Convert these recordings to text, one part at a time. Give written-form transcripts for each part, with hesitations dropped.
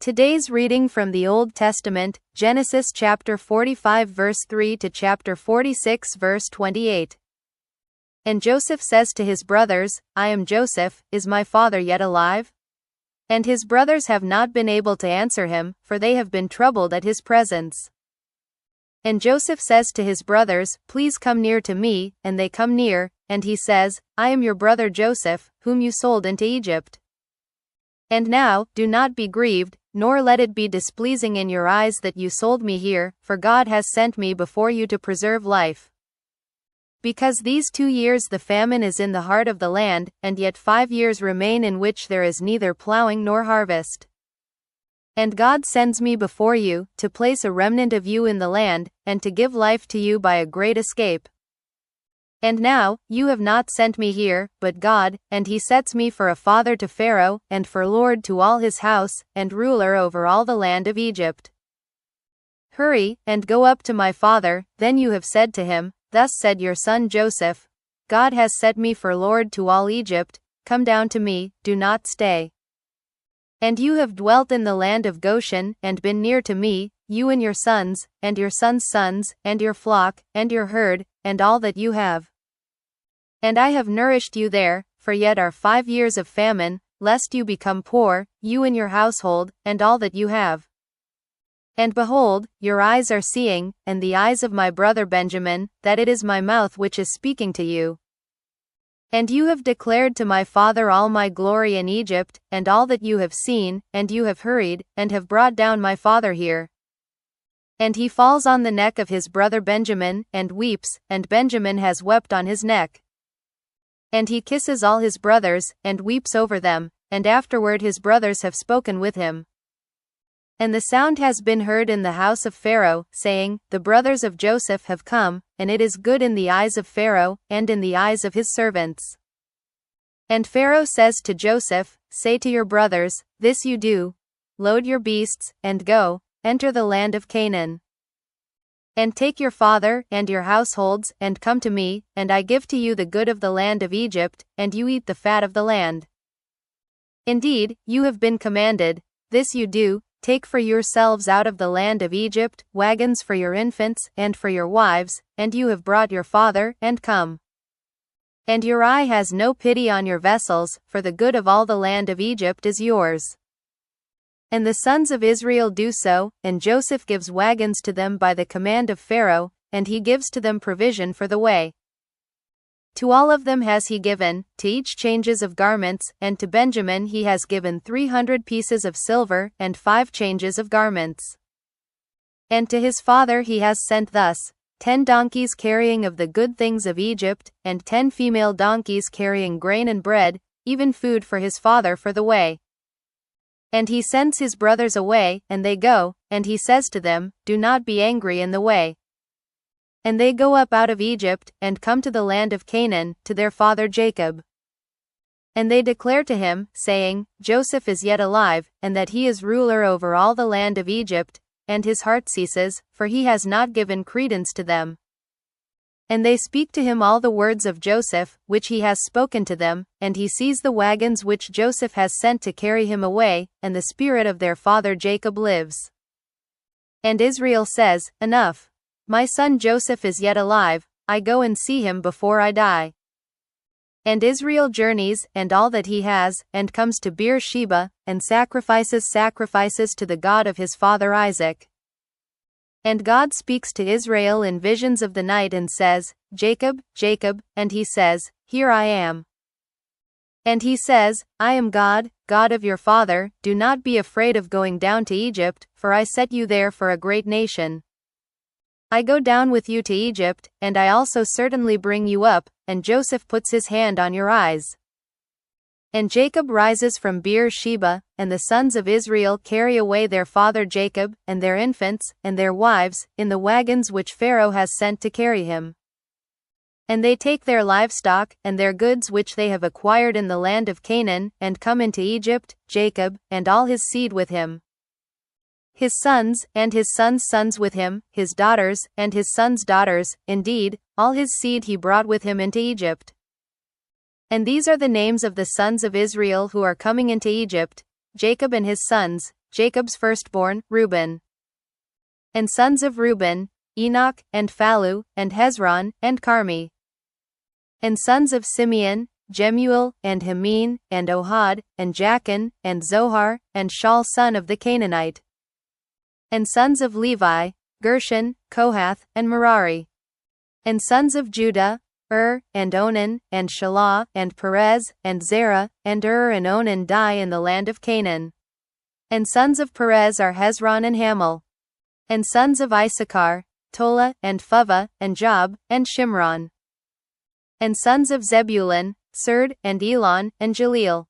Today's reading from the Old Testament, Genesis chapter 45 verse 3 to chapter 46 verse 28. And Joseph says to his brothers, I am Joseph, is my father yet alive? And his brothers have not been able to answer him, for they have been troubled at his presence. And Joseph says to his brothers, Please come near to me, and they come near, and he says, I am your brother Joseph, whom you sold into Egypt. And now, do not be grieved, nor let it be displeasing in your eyes that you sold me here, for God has sent me before you to preserve life. Because these 2 years the famine is in the heart of the land, and yet 5 years remain in which there is neither plowing nor harvest. And God sends me before you, to place a remnant of you in the land, and to give life to you by a great escape. And now, you have not sent me here, but God, and he sets me for a father to Pharaoh, and for lord to all his house, and ruler over all the land of Egypt. Hurry, and go up to my father, then you have said to him, Thus said your son Joseph, God has set me for lord to all Egypt, come down to me, do not stay. And you have dwelt in the land of Goshen, and been near to me, you and your sons, and your sons' sons, and your flock, and your herd, and all that you have. And I have nourished you there, for yet are 5 years of famine, lest you become poor, you and your household, and all that you have. And behold, your eyes are seeing, and the eyes of my brother Benjamin, that it is my mouth which is speaking to you. And you have declared to my father all my glory in Egypt, and all that you have seen, and you have hurried, and have brought down my father here. And he falls on the neck of his brother Benjamin, and weeps, and Benjamin has wept on his neck. And he kisses all his brothers, and weeps over them, and afterward his brothers have spoken with him. And the sound has been heard in the house of Pharaoh, saying, The brothers of Joseph have come, and it is good in the eyes of Pharaoh, and in the eyes of his servants. And Pharaoh says to Joseph, Say to your brothers, This you do, load your beasts, and go, enter the land of Canaan. And take your father, and your households, and come to me, and I give to you the good of the land of Egypt, and you eat the fat of the land. Indeed, you have been commanded, this you do, take for yourselves out of the land of Egypt, wagons for your infants, and for your wives, and you have brought your father, and come. And your eye has no pity on your vessels, for the good of all the land of Egypt is yours. And the sons of Israel do so, and Joseph gives wagons to them by the command of Pharaoh, and he gives to them provision for the way. To all of them has he given, to each changes of garments, and to Benjamin he has given 300 pieces of silver, and 5 changes of garments. And to his father he has sent thus, 10 donkeys carrying of the good things of Egypt, and 10 female donkeys carrying grain and bread, even food for his father for the way. And he sends his brothers away, and they go, and he says to them, Do not be angry in the way. And they go up out of Egypt, and come to the land of Canaan, to their father Jacob. And they declare to him, saying, Joseph is yet alive, and that he is ruler over all the land of Egypt, and his heart ceases, for he has not given credence to them. And they speak to him all the words of Joseph, which he has spoken to them, and he sees the wagons which Joseph has sent to carry him away, and the spirit of their father Jacob lives. And Israel says, Enough. My son Joseph is yet alive, I go and see him before I die. And Israel journeys, and all that he has, and comes to Beer-sheba, and sacrifices to the God of his father Isaac. And God speaks to Israel in visions of the night and says, Jacob, Jacob, and he says, Here I am. And he says, I am God, God of your father, do not be afraid of going down to Egypt, for I set you there for a great nation. I go down with you to Egypt, and I also certainly bring you up, and Joseph puts his hand on your eyes. And Jacob rises from Beer-sheba, and the sons of Israel carry away their father Jacob, and their infants, and their wives, in the wagons which Pharaoh has sent to carry him. And they take their livestock, and their goods which they have acquired in the land of Canaan, and come into Egypt, Jacob, and all his seed with him. His sons, and his sons' sons with him, his daughters, and his sons' daughters, indeed, all his seed he brought with him into Egypt. And these are the names of the sons of Israel who are coming into Egypt, Jacob and his sons, Jacob's firstborn, Reuben. And sons of Reuben, Enoch, and Phallu, and Hezron, and Carmi. And sons of Simeon, Jemuel, and Heman, and Ohad, and Jachin, and Zohar, and Shaul son of the Canaanite. And sons of Levi, Gershon, Kohath, and Merari. And sons of Judah, and Onan, and Shelah, and Perez, and Zerah, and and Onan die in the land of Canaan. And sons of Perez are Hezron and Hamul. And sons of Issachar, Tola, and Phuvah, and Job, and Shimron. And sons of Zebulun, Serd, and Elon, and Jaleel.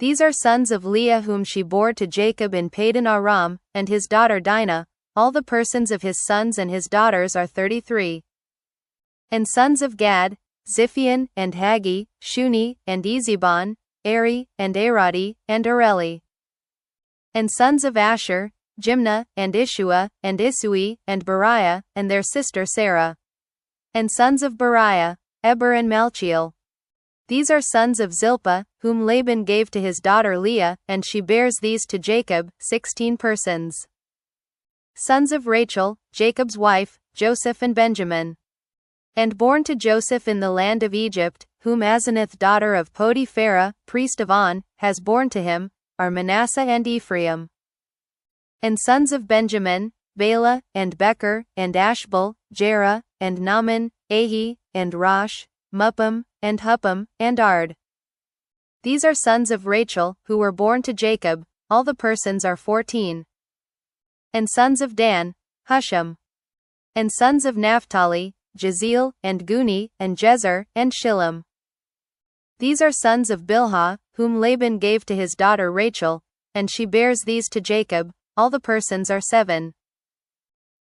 These are sons of Leah whom she bore to Jacob in Padan Aram, and his daughter Dinah. All the persons of his sons and his daughters are 33. And sons of Gad, Ziphion, and Haggi, Shuni, and Ezebon, Eri, and Aradi, and Areli. And sons of Asher, Jimnah, and Ishua, and Isui, and Beriah, and their sister Sarah. And sons of Beriah, Eber and Malchiel. These are sons of Zilpah, whom Laban gave to his daughter Leah, and she bears these to Jacob, 16 persons. Sons of Rachel, Jacob's wife, Joseph and Benjamin. And born to Joseph in the land of Egypt, whom Asenath daughter of Potipharah, priest of On, has borne to him, are Manasseh and Ephraim. And sons of Benjamin, Bela, and Becher, and Ashbel, Jerah, and Naaman, Ahi, and Rosh, Muppim, and Huppim, and Ard. These are sons of Rachel, who were born to Jacob, all the persons are 14. And sons of Dan, Husham. And sons of Naphtali, Jeziel, and Guni, and Jezer, and Shillem. These are sons of Bilhah, whom Laban gave to his daughter Rachel, and she bears these to Jacob, all the persons are 7.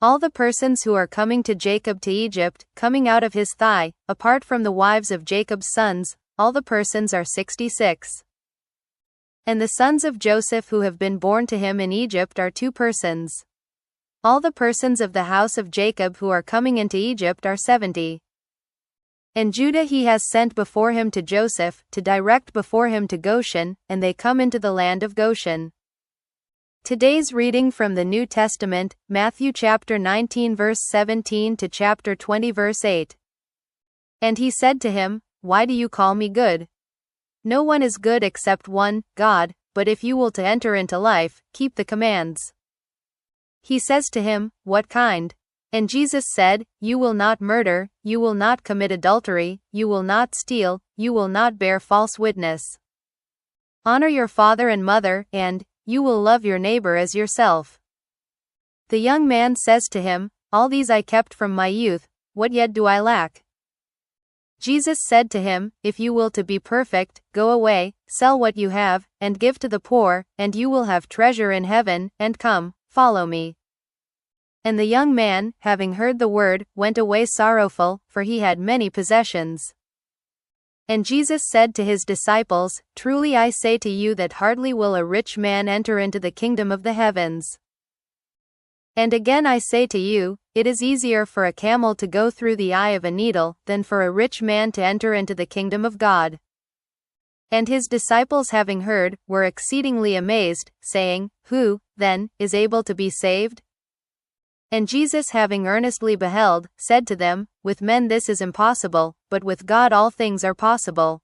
All the persons who are coming to Jacob to Egypt, coming out of his thigh, apart from the wives of Jacob's sons, all the persons are 66. And the sons of Joseph who have been born to him in Egypt are 2 persons. All the persons of the house of Jacob who are coming into Egypt are 70. And Judah he has sent before him to Joseph, to direct before him to Goshen, and they come into the land of Goshen. Today's reading from the New Testament, Matthew chapter 19 verse 17 to chapter 20 verse 8. And he said to him, Why do you call me good? No one is good except one, God, but if you will to enter into life, keep the commands. He says to him, What kind? And Jesus said, You will not murder, you will not commit adultery, you will not steal, you will not bear false witness. Honor your father and mother, and you will love your neighbor as yourself. The young man says to him, All these I kept from my youth, what yet do I lack? Jesus said to him, If you will to be perfect, go away, sell what you have, and give to the poor, and you will have treasure in heaven, and come, follow me. And the young man, having heard the word, went away sorrowful, for he had many possessions. And Jesus said to his disciples, Truly I say to you that hardly will a rich man enter into the kingdom of the heavens. And again I say to you, it is easier for a camel to go through the eye of a needle, than for a rich man to enter into the kingdom of God. And his disciples having heard, were exceedingly amazed, saying, Who, then, is able to be saved? And Jesus having earnestly beheld, said to them, With men this is impossible, but with God all things are possible.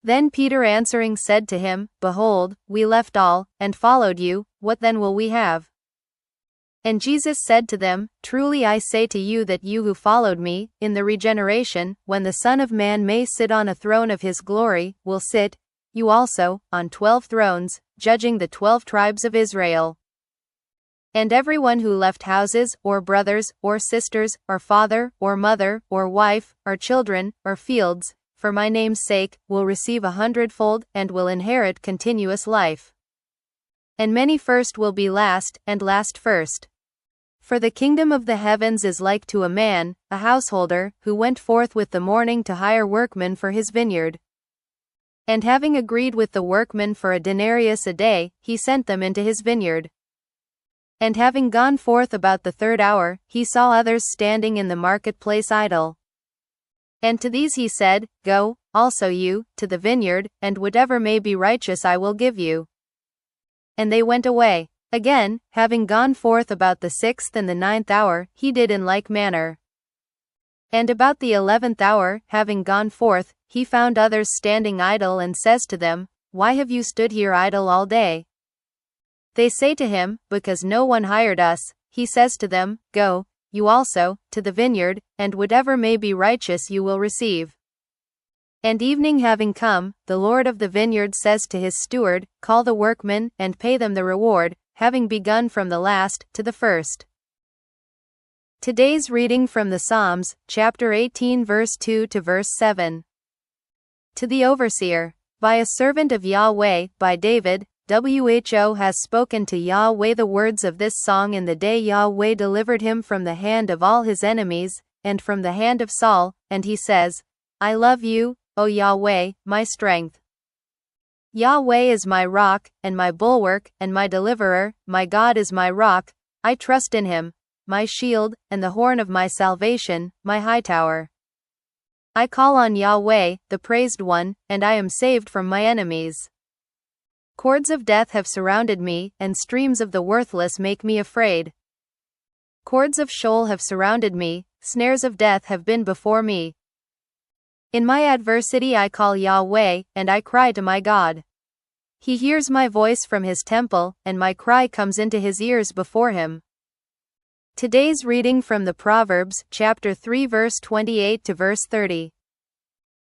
Then Peter answering said to him, Behold, we left all, and followed you, what then will we have? And Jesus said to them, Truly I say to you that you who followed me, in the regeneration, when the Son of Man may sit on a throne of his glory, will sit, you also, on 12 thrones, judging the 12 tribes of Israel. And everyone who left houses, or brothers, or sisters, or father, or mother, or wife, or children, or fields, for my name's sake, will receive 100-fold, and will inherit continuous life. And many first will be last, and last first. For the kingdom of the heavens is like to a man, a householder, who went forth with the morning to hire workmen for his vineyard. And having agreed with the workmen for a denarius a day, he sent them into his vineyard. And having gone forth about the 3rd hour, he saw others standing in the marketplace idle. And to these he said, Go, also you, to the vineyard, and whatever may be righteous I will give you. And they went away. Again, having gone forth about the 6th and the 9th hour, he did in like manner. And about the 11th hour, having gone forth, he found others standing idle, and says to them, Why have you stood here idle all day? They say to him, Because no one hired us. He says to them, Go, you also, to the vineyard, and whatever may be righteous you will receive. And evening having come, the Lord of the vineyard says to his steward, Call the workmen, and pay them the reward, having begun from the last to the first. Today's reading from the Psalms, chapter 18 verse 2 to verse 7. To the overseer, by a servant of Yahweh, by David, WHO has spoken to Yahweh the words of this song in the day Yahweh delivered him from the hand of all his enemies, and from the hand of Saul, and he says, I love you, O Yahweh, my strength. Yahweh is my rock, and my bulwark, and my deliverer, my God is my rock, I trust in him, my shield, and the horn of my salvation, my high tower. I call on Yahweh, the praised one, and I am saved from my enemies. Cords of death have surrounded me, and streams of the worthless make me afraid. Cords of Sheol have surrounded me, snares of death have been before me. In my adversity I call Yahweh, and I cry to my God. He hears my voice from his temple, and my cry comes into his ears before him. Today's reading from the Proverbs, chapter 3 verse 28 to verse 30.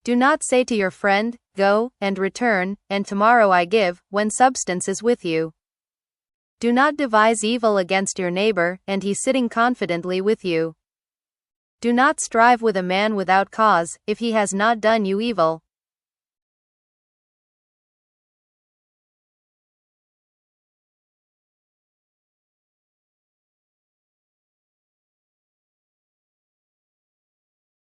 Do not say to your friend, Go, and return, and tomorrow I give, when substance is with you. Do not devise evil against your neighbor, and he sitting confidently with you. Do not strive with a man without cause, if he has not done you evil.